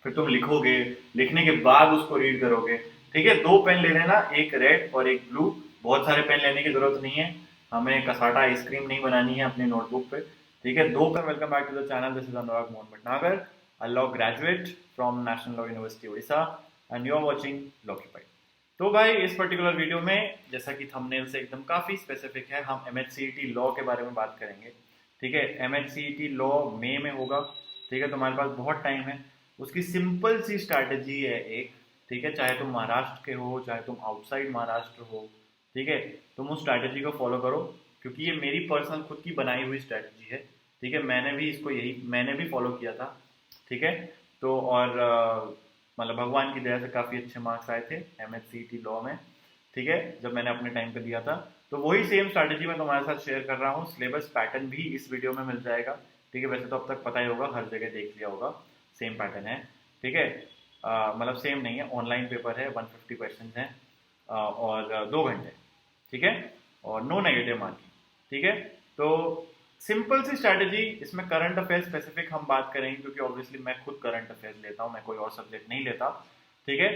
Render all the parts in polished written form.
फिर तुम लिखोगे, लिखने के बाद उसको रीड करोगे। ठीक है, 2 पेन ले लेना, एक रेड और एक ब्लू। बहुत सारे पेन लेने की जरूरत नहीं है, हमें कसाटा आइसक्रीम नहीं बनानी है अपनी नोटबुक पे। ठीक है, 2 pen. Welcome back to the channel, this is Anurag Mohan Bhatnagar, a law graduate from National Law University Odisha, and you are watching Lawkeepai। तो भाई इस पर्टिकुलर वीडियो में, जैसा कि थंबनेल से एकदम काफी स्पेसिफिक है, हम MHCET लॉ के बारे में बात करेंगे। ठीक है, MHCET लॉ मई में होगा। ठीक है, तुम्हारे पास बहुत टाइम है। उसकी सिंपल सी स्ट्रैटेजी है एक। ठीक है, चाहे तुम महाराष्ट्र के हो, चाहे तुम आउटसाइड महाराष्ट्र हो, ठीक है, तुम उस स्ट्रैटेजी को फॉलो करो, क्योंकि ये मेरी पर्सनल खुद की बनाई हुई स्ट्रैटेजी है। ठीक है, मैंने भी फॉलो किया था। ठीक है, तो और मतलब भगवान की दया से काफ़ी अच्छे मार्क्स आए थे MHCET लॉ में। ठीक है, जब मैंने अपने टाइम पे दिया था। तो वही सेम स्ट्रैटेजी मैं तुम्हारे साथ शेयर कर रहा हूँ। सिलेबस पैटर्न भी इस वीडियो में मिल जाएगा। ठीक है, वैसे तो अब तक पता ही होगा, हर जगह देख लिया होगा, सेम पैटर्न है। ठीक है, मतलब सेम नहीं है, ऑनलाइन पेपर है, 150 क्वेश्चन हैं, और 2 घंटे। ठीक है, और नो नेगेटिव मार्किंग। ठीक है, तो सिंपल सी स्ट्रैटेजी। इसमें करंट अफेयर स्पेसिफिक हम बात करेंगे, क्योंकि ऑब्वियसली मैं खुद करंट अफेयर्स लेता हूँ, मैं कोई और सब्जेक्ट नहीं लेता। ठीक है,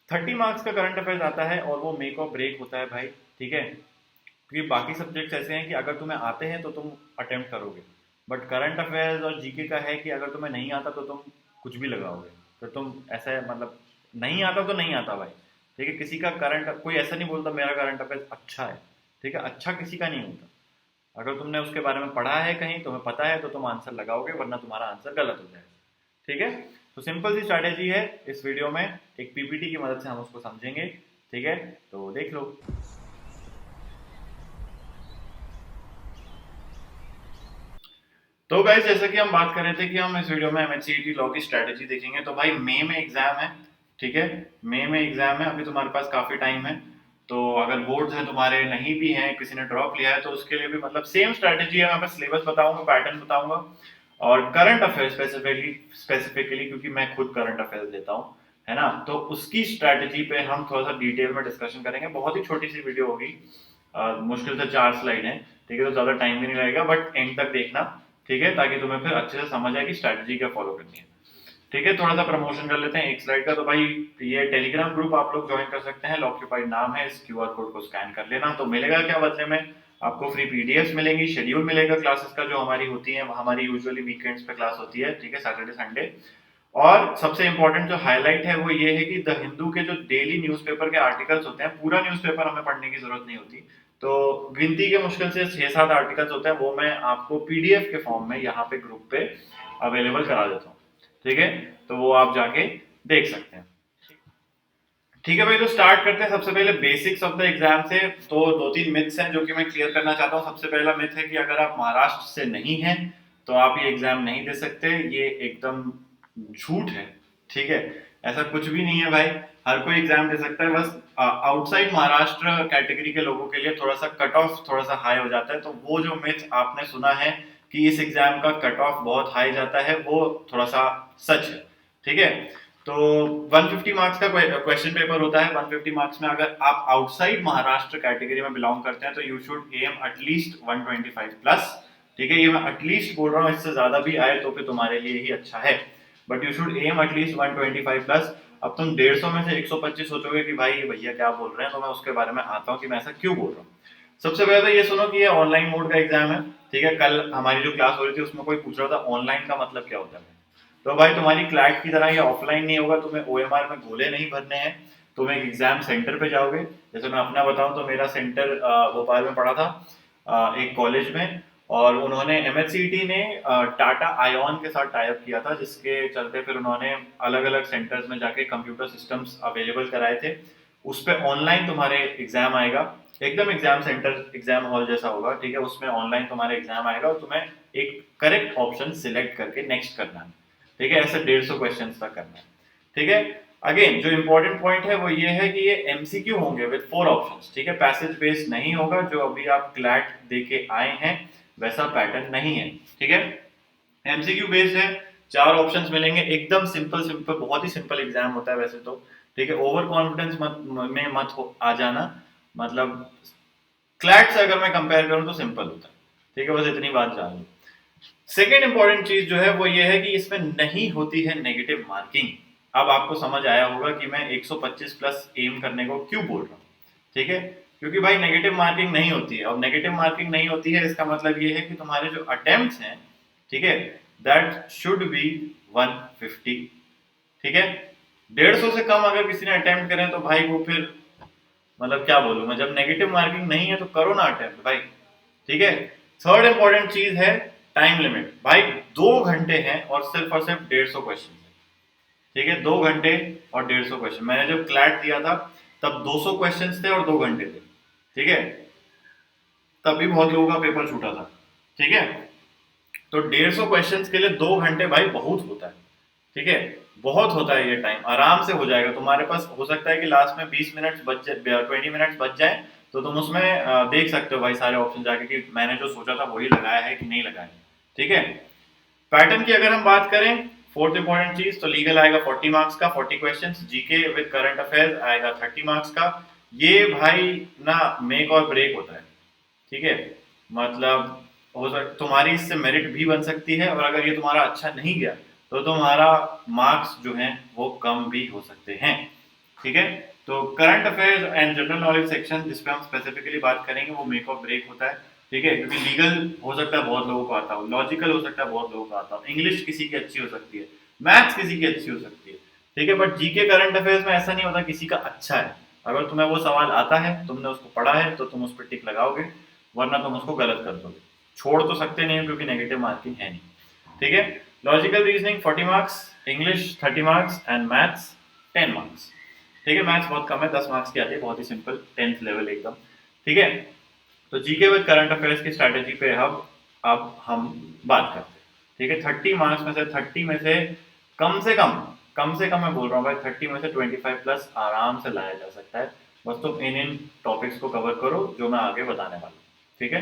30 मार्क्स का करंट अफेयर्स आता है, और वो मेक और ब्रेक होता है भाई। ठीक है, क्योंकि बाकी सब्जेक्ट्स ऐसे हैं कि अगर तुम्हें आते हैं तो तुम अटेम्प्ट करोगे, बट करंट अफेयर्स और जीके का है कि अगर तुम्हें नहीं आता तो तुम कुछ भी लगाओगे। तो तुम ऐसा है, मतलब नहीं आता तो नहीं आता भाई। ठीक है, किसी का करंट, कोई ऐसा नहीं बोलता मेरा करंट अफेयर्स अच्छा है। ठीक है, अच्छा किसी का नहीं होता। अगर तुमने उसके बारे में पढ़ा है कहीं, तुम्हें पता है, तो तुम आंसर लगाओगे, वरना तुम्हारा आंसर गलत हो जाएगा। ठीक है, तो सिंपल सी स्ट्रैटेजी है। इस वीडियो में एक पीपीटी की मदद से हम उसको समझेंगे। ठीक है, तो देख लो। तो गाइस, जैसा कि हम बात कर रहे थे कि हम इस वीडियो में MHCET लॉ की स्ट्रैटेजी देखेंगे, तो भाई मई में एग्जाम है। ठीक है, मई में एग्जाम है, अभी तुम्हारे पास काफी टाइम है। तो अगर बोर्ड्स हैं तुम्हारे, नहीं भी हैं, किसी ने ड्रॉप लिया है, तो उसके लिए भी मतलब सेम स्ट्रैटेजी है। मैं बस सिलेबस बताऊंगा, पैटर्न बताऊंगा, और करंट अफेयर स्पेसिफिकली क्योंकि मैं खुद करंट अफेयर्स देता हूँ, है ना, तो उसकी स्ट्रैटेजी पे हम थोड़ा सा डिटेल में डिस्कशन करेंगे। बहुत ही छोटी सी वीडियो होगी, मुश्किल से 4 स्लाइड है। ठीक है, तो ज्यादा टाइम भी नहीं लगेगा, बट एंड तक देखना। ठीक है, ताकि तुम्हें फिर अच्छे से समझ आए कि स्ट्रैटेजी क्या फॉलो करनी है। ठीक है, थोड़ा सा प्रमोशन कर लेते हैं एक स्लाइड का। तो भाई ये टेलीग्राम ग्रुप आप लोग ज्वाइन कर सकते हैं, लॉक्यूपाइड नाम है, इस क्यूआर कोड को स्कैन कर लेना। तो मिलेगा क्या बदले में? आपको फ्री पीडीएफ मिलेंगी, शेड्यूल मिलेगा क्लासेस का जो हमारी होती है, हमारी यूजुअली वीकेंड्स पे क्लास होती है। ठीक है, सैटरडे संडे। और सबसे इंपॉर्टेंट जो हाईलाइट है वो ये है कि द हिंदू के जो डेली न्यूज़पेपर के आर्टिकल्स होते हैं, पूरा न्यूज़पेपर हमें पढ़ने की जरूरत नहीं होती। तो गिनती के मुश्किल से 6-7 आर्टिकल्स होते हैं, वो मैं आपको पीडीएफ के फॉर्म में यहाँ पे ग्रुप पे अवेलेबल करा देता हूँ। ठीक है, तो वो आप जाके देख सकते हैं। ठीक है भाई, तो स्टार्ट करते हैं सबसे पहले बेसिक्स ऑफ द एग्जाम से। तो 2-3 मिथ्स हैं जो कि मैं क्लियर करना चाहता हूँ। सबसे पहला मिथ है कि अगर आप महाराष्ट्र से नहीं हैं तो आप ये एग्जाम नहीं दे सकते। ये एकदम झूठ है। ठीक है, ऐसा कुछ भी नहीं है भाई, हर कोई एग्जाम दे सकता है। बस आउटसाइड महाराष्ट्र कैटेगरी के लोगों के लिए थोड़ा सा कट ऑफ थोड़ा सा हाई हो जाता है। तो वो जो मिथ आपने सुना है कि इस एग्जाम का कट ऑफ बहुत हाई जाता है, वो थोड़ा सा सच है। ठीक है, तो 150 मार्क्स का क्वेश्चन पेपर होता है। 150 मार्क्स में अगर आप आउटसाइड महाराष्ट्र कैटेगरी में बिलोंग करते हैं तो you should am at least 125 plus. ठीक है, ये मैं एटलीस्ट बोल रहा हूँ, इससे ज्यादा भी आए तो फिर तुम्हारे लिए ही अच्छा है, but you should am at least 125 plus. अब तुम 150 में से 125 सोचोगे कि भाई भैया क्या बोल रहे हैं, तो मैं उसके बारे में आता हूँ कि मैं ऐसा क्यों बोल रहा हूँ। सबसे पहले तो ये सुनो कि ये ऑनलाइन मोड का एग्जाम है। ठीक है, कल हमारी जो क्लास हो रही थी उसमें कोई पूछ रहा था ऑनलाइन का मतलब क्या होता है। तो भाई तुम्हारी क्लैट की तरह ये ऑफलाइन नहीं होगा, तुम्हें ओएमआर में गोले नहीं भरने हैं। तुम एक एग्जाम सेंटर पे जाओगे। जैसे मैं अपना बताऊं तो मेरा सेंटर भोपाल में पड़ा था, एक कॉलेज में। और उन्होंने MHCET ने टाटा आयोन के साथ टाई अप किया था, जिसके चलते फिर उन्होंने अलग अलग सेंटर्स में जाके कंप्यूटर सिस्टम्स अवेलेबल कराए थे। उस पर ऑनलाइन तुम्हारे एग्जाम आएगा, एकदम एग्जाम सेंटर एग्जाम हॉल जैसा होगा। ठीक है, उसमें ऑनलाइन तुम्हारे एग्जाम आएगा और तुम्हें एक करेक्ट ऑप्शन सिलेक्ट करके नेक्स्ट करना है। ठीक है, ऐसे 150 क्वेश्चन तक करना है। ठीक है, अगेन जो इंपॉर्टेंट पॉइंट है वो ये है कि ये MCQ होंगे विद 4 ऑप्शंस। ठीक है, पैसेज बेस्ड नहीं होगा, जो अभी आप क्लैट देके आए हैं वैसा पैटर्न नहीं है। ठीक है, MCQ बेस्ड है, 4 ऑप्शंस मिलेंगे, एकदम सिंपल सिंपल, बहुत ही सिंपल एग्जाम होता है वैसे तो। ठीक है, ओवर कॉन्फिडेंस मत आ जाना। मतलब क्लैट से अगर मैं कंपेयर करूं तो सिंपल होता है। ठीक है, बस इतनी बात जान लो। सेकेंड इंपॉर्टेंट चीज जो है वो ये है कि इसमें नहीं होती है नेगेटिव मार्किंग। अब आपको समझ आया होगा कि मैं 125 प्लस एम करने को क्यों बोल रहा हूँ, ठीक है, क्योंकि भाई नेगेटिव मार्किंग नहीं होती है। अब नेगेटिव मार्किंग नहीं होती है इसका मतलब ये है कि तुम्हारे जो अटेम्प्ट्स हैं, ठीक है, दैट शुड बी 150, ठीक है। 150 से कम अगर किसी ने अटेम्प्ट करें तो भाई वो फिर मतलब क्या बोलूं मैं, जब नेगेटिव मार्किंग नहीं है तो करो ना अटेम्प्ट भाई, ठीक है। थर्ड इंपॉर्टेंट चीज है टाइम लिमिट। भाई 2 घंटे हैं और सिर्फ 150 क्वेश्चन है, ठीक है, 2 घंटे और 150 क्वेश्चन। मैंने जब क्लैट दिया था तब 200 क्वेश्चन थे और 2 घंटे थे, ठीक है, तब भी बहुत लोगों का पेपर छूटा था, ठीक है। तो 150 क्वेश्चन के लिए 2 घंटे भाई बहुत होता है, ठीक है, बहुत होता है। ये टाइम आराम से हो जाएगा तुम्हारे पास। हो सकता है कि लास्ट में 20 मिनट बच जाए, 20 मिनट बच जाए, तो तुम उसमें देख सकते हो भाई सारे ऑप्शन जाके कि मैंने जो सोचा था वही लगाया है कि नहीं लगाया, ठीक है। पैटर्न की अगर हम बात करें, फोर्थ इंपॉर्टेंट चीज तो लीगल आएगा 40 मार्क्स का, 40 questions. GK with current affairs आएगा 30 मार्क्स का। ये भाई ना मेक और ब्रेक होता है, ठीक है, मतलब हो सक तुम्हारी इससे मेरिट भी बन सकती है, और अगर ये तुम्हारा अच्छा नहीं गया तो तुम्हारा मार्क्स जो हैं वो कम भी हो सकते हैं, ठीक है। तो current affairs and general knowledge section जिसपे हम स्पेसिफिकली बात करेंगे वो मेक और ब्रेक होता है, ठीक है, क्योंकि लीगल हो सकता है बहुत लोगों को आता हो, लॉजिकल हो सकता है बहुत लोगों को आता हो, इंग्लिश किसी की अच्छी हो सकती है, मैथ्स किसी की अच्छी हो सकती है, ठीक है, बट जीके करंट अफेयर्स में ऐसा नहीं होता किसी का अच्छा है। अगर तुम्हें वो सवाल आता है, तुमने उसको पढ़ा है, तो तुम उस पर टिक लगाओगे, वरना तुम उसको गलत कर दोगे। छोड़ तो सकते नहीं हो क्योंकि नेगेटिव मार्किंग है नहीं, ठीक है। Logical reasoning 40 marks, English 30 marks and maths 10 marks, ठीक है। मैथ्स बहुत कम है, 10 मार्क्स की आती है, बहुत ही सिंपल 10th लेवल एकदम, ठीक है। तो जीके विद करंट अफेयर्स की स्ट्रैटेजी पे अब हम बात करते हैं, ठीक है। 30 मार्क्स में से 30 में से कम से कम मैं बोल रहा हूँ भाई 30 में से 25 प्लस आराम से लाया जा सकता है। बस तुम इन टॉपिक्स को कवर करो जो मैं आगे बताने वाला हूँ, ठीक है।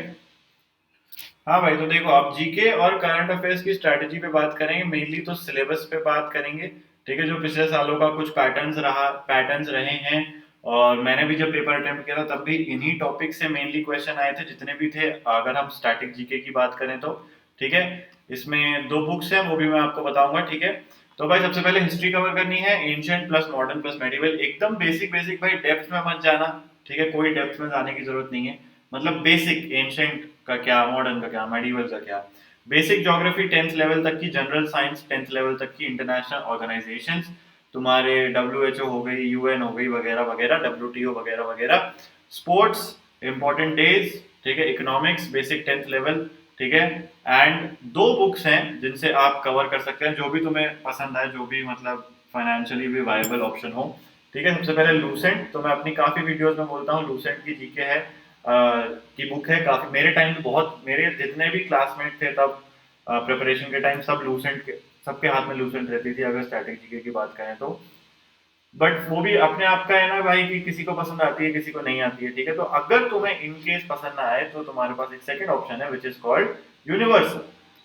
हाँ भाई, तो देखो आप जीके और करंट अफेयर्स की स्ट्रैटेजी पे बात करेंगे, मेनली तो सिलेबस पे बात करेंगे, ठीक है, जो पिछले सालों का कुछ पैटर्न्स रहे हैं। और मैंने भी जब पेपर अटेम्प्ट किया था तब भी इन्हीं टॉपिक से मेनली क्वेश्चन आए थे जितने भी थे, अगर हम स्टैटिक जीके की बात करें तो, ठीक है। इसमें 2 बुक्स हैं वो भी मैं आपको बताऊंगा, ठीक है। तो भाई सबसे पहले हिस्ट्री कवर करनी है, ancient plus modern plus medieval, एकदम बेसिक बेसिक भाई, डेप्थ में मत जाना, ठीक है, कोई डेप्थ में जाने की जरूरत नहीं है। मतलब बेसिक एंशिएंट का क्या, मॉडर्न का क्या, मेडिवल का क्या, बेसिक ज्योग्राफी 10th लेवल तक की, जनरल साइंस 10th लेवल तक की, इंटरनेशनल ऑर्गेनाइजेशंस तुम्हारे WHO हो गई, यूएन हो गई वगैरह वगैरह, WTO वगैरह वगैरह, स्पोर्ट्स इंपॉर्टेंट डेज, ठीक है, इकोनॉमिक्स बेसिक 10th लेवल, ठीक है। एंड 2 बुक्स हैं जिनसे आप कवर कर सकते हैं जो भी तुम्हें पसंद आए, जो भी मतलब फाइनेंशियली भी वायबल ऑप्शन हो, ठीक है। सबसे पहले लूसेंट, तो मैं अपनी काफी वीडियोस में बोलता हूँ लूसेंट की जीके है की बुक है। काफी मेरे टाइम पे बहुत, मेरे जितने भी क्लासमेट थे तब प्रिपरेशन के टाइम सब लूसेंट के, सबके हाथ में लूसेंट रहती थी अगर स्टैटिक जीके की बात करें तो। बट वो भी अपने आप का है ना भाई कि किसी को पसंद आती है किसी को नहीं आती है, ठीक है। तो अगर तुम्हें इन केस पसंद ना आए तो तुम्हारे पास एक सेकंड ऑप्शन है विच इज कॉल्ड यूनिवर्सल,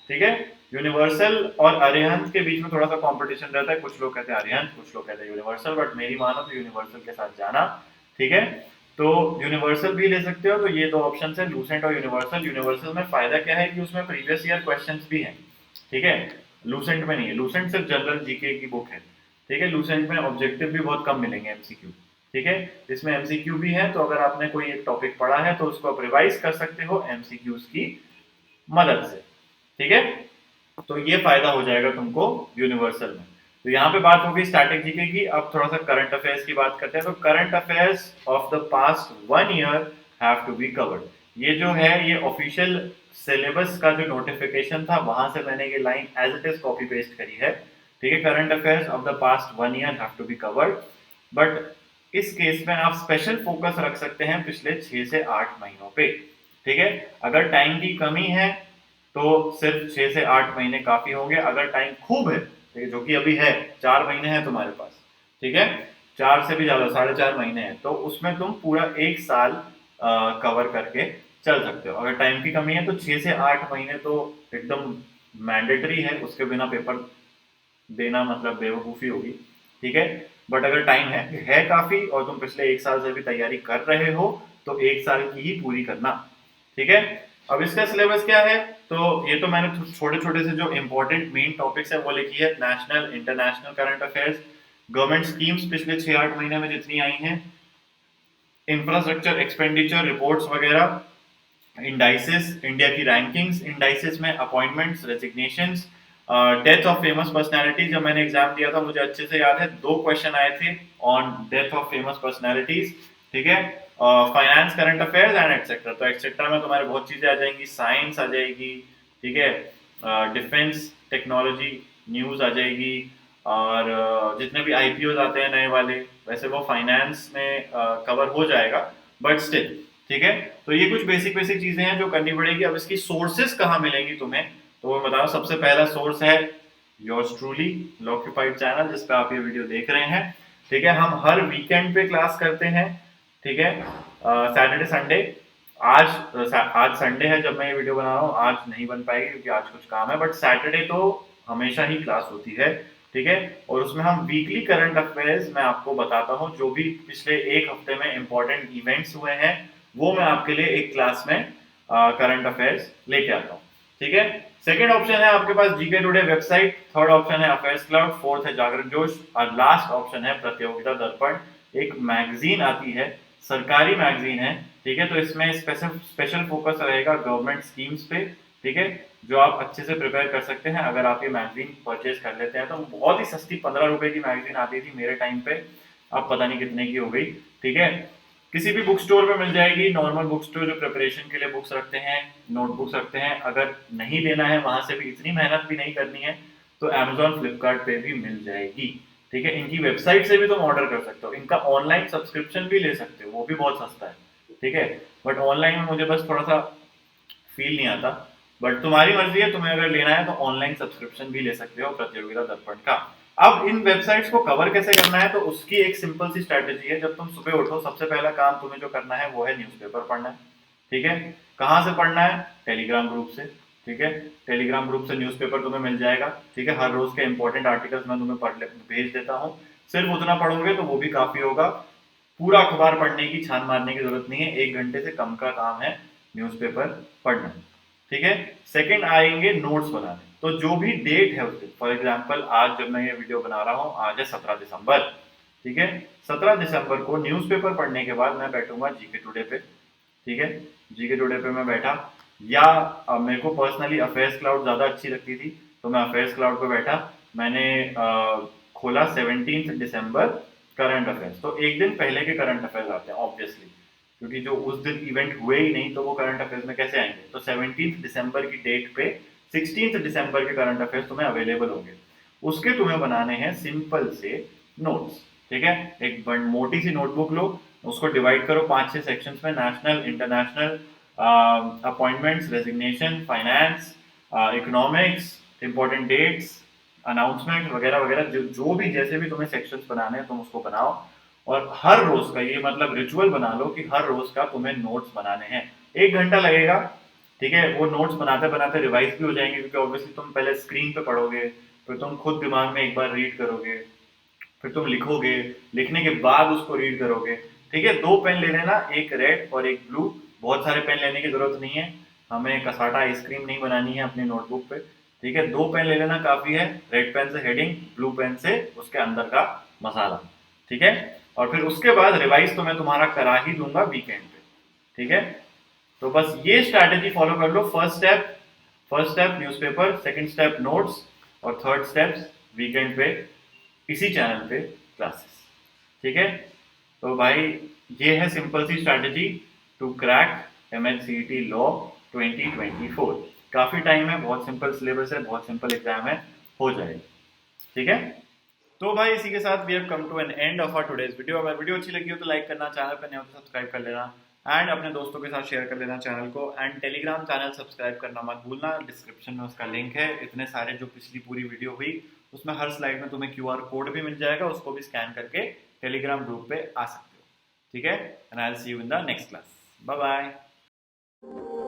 ठीक है। यूनिवर्सल और अरिहंत के बीच में थोड़ा सा कंपटीशन रहता है, कुछ लोग कहते हैं अरिहंत, कुछ लोग कहते हैं यूनिवर्सल, बट मेरी मानो तो यूनिवर्सल के साथ जाना, ठीक है। तो यूनिवर्सल भी ले सकते हो। तो ये 2 ऑप्शन है, लूसेंट और यूनिवर्सल। यूनिवर्सल में फायदा क्या है कि उसमें प्रीवियस ईयर क्वेश्चंस भी हैं, ठीक है, लूसेंट में नहीं है। लूसेंट सिर्फ जनरल जीके की बुक है, ठीक है। लूसेंट में ऑब्जेक्टिव भी बहुत कम मिलेंगे, एमसीक्यू, ठीक है। इसमें एमसीक्यू भी है, तो अगर आपने कोई एक टॉपिक पढ़ा है तो उसको आप रिवाइज कर सकते हो एमसीक्यूज की मदद से, ठीक है। तो ये फायदा हो जाएगा तुमको यूनिवर्सल में। तो यहाँ पे बात होगी स्टैटिक जीके की। अब थोड़ा सा करंट अफेयर्स की बात करते हैं। तो current affairs of the past 1 year have to be covered. ये जो है ये ऑफिशियल सिलेबस का जो नोटिफिकेशन था वहां से मैंने ये line as it is copy paste करी है, ठीक है। Current affairs of the past 1 year have to be covered, but इस केस में आप स्पेशल फोकस रख सकते हैं पिछले 6 से 8 महीनों पे, ठीक है। अगर टाइम की कमी है तो सिर्फ 6 से 8 महीने काफी होंगे। अगर टाइम खूब है, ठीक है, जो कि अभी है, 4 महीने हैं तुम्हारे पास, ठीक है, 4 से भी ज्यादा, 4.5 महीने हैं, तो उसमें तुम पूरा 1 साल कवर करके चल सकते हो। अगर टाइम की कमी है तो 6 से 8 महीने तो एकदम मैंडेटरी है, उसके बिना पेपर देना मतलब बेवकूफी होगी, ठीक है। बट अगर टाइम है काफी और तुम पिछले 1 साल से भी तैयारी कर रहे हो तो 1 साल की ही पूरी करना, ठीक है। अब इसका सिलेबस क्या है, तो ये तो मैंने छोटे छोटे से जो इंपॉर्टेंट मेन टॉपिक्स है वो लिखी है। National international current affairs, government schemes पिछले 6-8 महीने में जितनी आई हैं, इंफ्रास्ट्रक्चर एक्सपेंडिचर रिपोर्ट्स वगैरह, इंडाइसेस, इंडिया की रैंकिंग्स इंडाइसेस में, appointments, resignations, death of famous personalities. जब मैंने एग्जाम दिया था मुझे अच्छे से याद है 2 क्वेश्चन आए थे on death of famous personalities, ठीक है। Finance, current affairs and etcetera. तो एक्सेट्रा में तुम्हारे बहुत चीजें आ जाएंगी, साइंस आ जाएगी, ठीक है, डिफेंस टेक्नोलॉजी न्यूज आ जाएगी, और जितने भी आईपीओ आते हैं नए वाले, वैसे वो फाइनेंस में कवर हो जाएगा, बट स्टिल, ठीक है। तो ये कुछ बेसिक बेसिक चीजें हैं जो करनी पड़ेगी। अब इसकी सोर्सेस कहाँ मिलेंगी तुम्हें, तो मैं बताऊं, सबसे पहला सोर्स है योर्स ट्रूली, लॉक्यूपाइड चैनल, जिस पे आप ये वीडियो देख रहे हैं, ठीक है। हम हर वीकेंड पे क्लास करते हैं, ठीक है, सैटरडे संडे। आज संडे है जब मैं ये वीडियो बना रहा हूँ, आज नहीं बन पाएगी क्योंकि आज कुछ काम है, बट सैटरडे तो हमेशा ही क्लास होती है, ठीक है। और उसमें हम वीकली करंट अफेयर्स मैं आपको बताता हूँ, जो भी पिछले एक हफ्ते में इंपॉर्टेंट इवेंट्स हुए हैं वो मैं आपके लिए एक क्लास में करंट अफेयर्स लेके आता हूँ, ठीक है। सेकंड ऑप्शन है आपके पास GK today website, third option है अफेयर्स क्लाउड, फोर्थ है जागरण जोश, और लास्ट ऑप्शन है प्रतियोगिता दर्पण। एक मैगजीन आती है, सरकारी मैगजीन है, ठीक है। तो इसमें स्पेशल फोकस रहेगा गवर्नमेंट स्कीम्स पे, ठीक है, जो आप अच्छे से प्रिपेयर कर सकते हैं अगर आप ये मैगजीन परचेज कर लेते हैं। तो बहुत ही सस्ती 15 रुपए की मैगजीन आती थी मेरे टाइम पे, अब पता नहीं कितने की हो गई, ठीक है। किसी भी बुक स्टोर में मिल जाएगी, नॉर्मल बुक स्टोर जो प्रिपरेशन के लिए बुक्स रखते हैं, नोटबुक्स रखते हैं। अगर नहीं लेना है वहां से भी, इतनी मेहनत भी नहीं करनी है, तो अमेजोन फ्लिपकार्ट पे भी मिल जाएगी, ठीक है। इनकी वेबसाइट से भी तुम ऑर्डर कर सकते हो, इनका ऑनलाइन सब्सक्रिप्शन भी ले सकते हो, वो भी बहुत सस्ता है, ठीक है। बट ऑनलाइन में मुझे बस थोड़ा सा फील नहीं आता, बट तुम्हारी मर्जी है, तुम्हें अगर लेना है तो ऑनलाइन सब्सक्रिप्शन भी ले सकते हो प्रतियोगिता दर्पण का। अब इन वेबसाइट्स को कवर कैसे करना है, तो उसकी एक सिंपल सी स्ट्रेटेजी है। जब तुम सुबह उठो, सबसे पहला काम तुम्हें जो करना है वो है न्यूज़पेपर पढ़ना है, ठीक है। कहाँ से पढ़ना है, टेलीग्राम ग्रुप से, ठीक है। टेलीग्राम ग्रुप से न्यूज़पेपर तुम्हें मिल जाएगा, ठीक है। हर रोज के इंपॉर्टेंट आर्टिकल्स मैं तुम्हें भेज देता हूँ, सिर्फ उतना पढ़ोगे तो वो भी काफी होगा। पूरा अखबार पढ़ने की, छान मारने की जरूरत नहीं है, 1 घंटे से कम का काम है न्यूज़पेपर पढ़ना, ठीक है। सेकंड आएंगे नोट्स बनाने। तो जो भी डेट है उसके, फॉर एग्जांपल आज जब मैं ये वीडियो बना रहा हूँ, आज है 17 दिसंबर, ठीक है। 17 दिसंबर को न्यूज़पेपर पढ़ने के बाद मैं बैठूंगा जीके टुडे पे, ठीक है। जीके टुडे पे मैं बैठा, या मेरे को पर्सनली अफेयर्स क्लाउड ज्यादा अच्छी लगती थी, तो मैं अफेयर्स क्लाउड पे बैठा। मैंने खोला 17 दिसंबर करंट अफेयर्स, तो एक दिन पहले के करंट अफेयर्स आते हैं ऑब्वियसली, क्योंकि जो उस दिन इवेंट हुए ही नहीं तो वो करंट अफेयर्स में कैसे आएंगे। तो 17 दिसंबर की डेट पे 16 दिसंबर के करंट अफेयर्स तुम्हें अवेलेबल होंगे, उसके तुम्हें बनाने हैं सिंपल से नोट्स, ठीक है। एक मोटी सी नोटबुक लो, उसको डिवाइड करो 5-6 सेक्शंस में, national, international, appointments, resignation, finance, economics, important dates, announcement वगैरह वगैरह, जो भी जैसे भी तुम्हें सेक्शंस बनाने हैं तुम उसको बनाओ। और हर रोज का, ये मतलब रिचुअल बना लो कि हर रोज का तुम्हें नोट्स बनाने हैं। 1 घंटा लगेगा, ठीक है। वो नोट्स बनाते बनाते रिवाइज भी हो जाएंगे, क्योंकि ऑब्वियसली तुम पहले स्क्रीन पे पढ़ोगे, फिर तुम खुद दिमाग में एक बार रीड करोगे, फिर तुम लिखोगे, लिखने के बाद उसको रीड करोगे, ठीक है। 2 पेन ले लेना, एक रेड और एक ब्लू, बहुत सारे पेन लेने की जरूरत नहीं है, हमें कसाटा आइसक्रीम नहीं बनानी है अपनी नोटबुक पे, ठीक है। 2 पेन ले लेना काफी है, रेड पेन से हेडिंग, ब्लू पेन से उसके अंदर का मसाला, ठीक है। और फिर उसके बाद रिवाइज तो मैं तुम्हारा करा ही दूंगा वीकेंड पे, ठीक है। तो बस ये स्ट्रैटेजी फॉलो कर लो। First step newspaper, second step notes, और थर्ड स्टेप वीकेंड पे इसी चैनल पे क्लासेस, ठीक है। तो भाई ये है सिंपल सी strategy to crack MHCET law 2024। काफी टाइम है, बहुत सिंपल सिलेबस है, बहुत सिंपल एग्जाम है, हो जाएगा, ठीक है। तो भाई इसी के साथ we have come to an end of our today's video. अगर वीडियो अच्छी लगी हो तो लाइक करना, चैनल पर नए हो तो सब्सक्राइब कर लेना, एंड अपने दोस्तों के साथ शेयर कर लेना चैनल को। एंड टेलीग्राम चैनल सब्सक्राइब करना मत भूलना, डिस्क्रिप्शन में उसका लिंक है। इतने सारे जो पिछली पूरी वीडियो हुई उसमें हर स्लाइड में तुम्हें QR कोड भी मिल जाएगा, उसको भी स्कैन करके टेलीग्राम ग्रुप पे आ सकते हो, ठीक है। And I will see you in the next class, bye bye.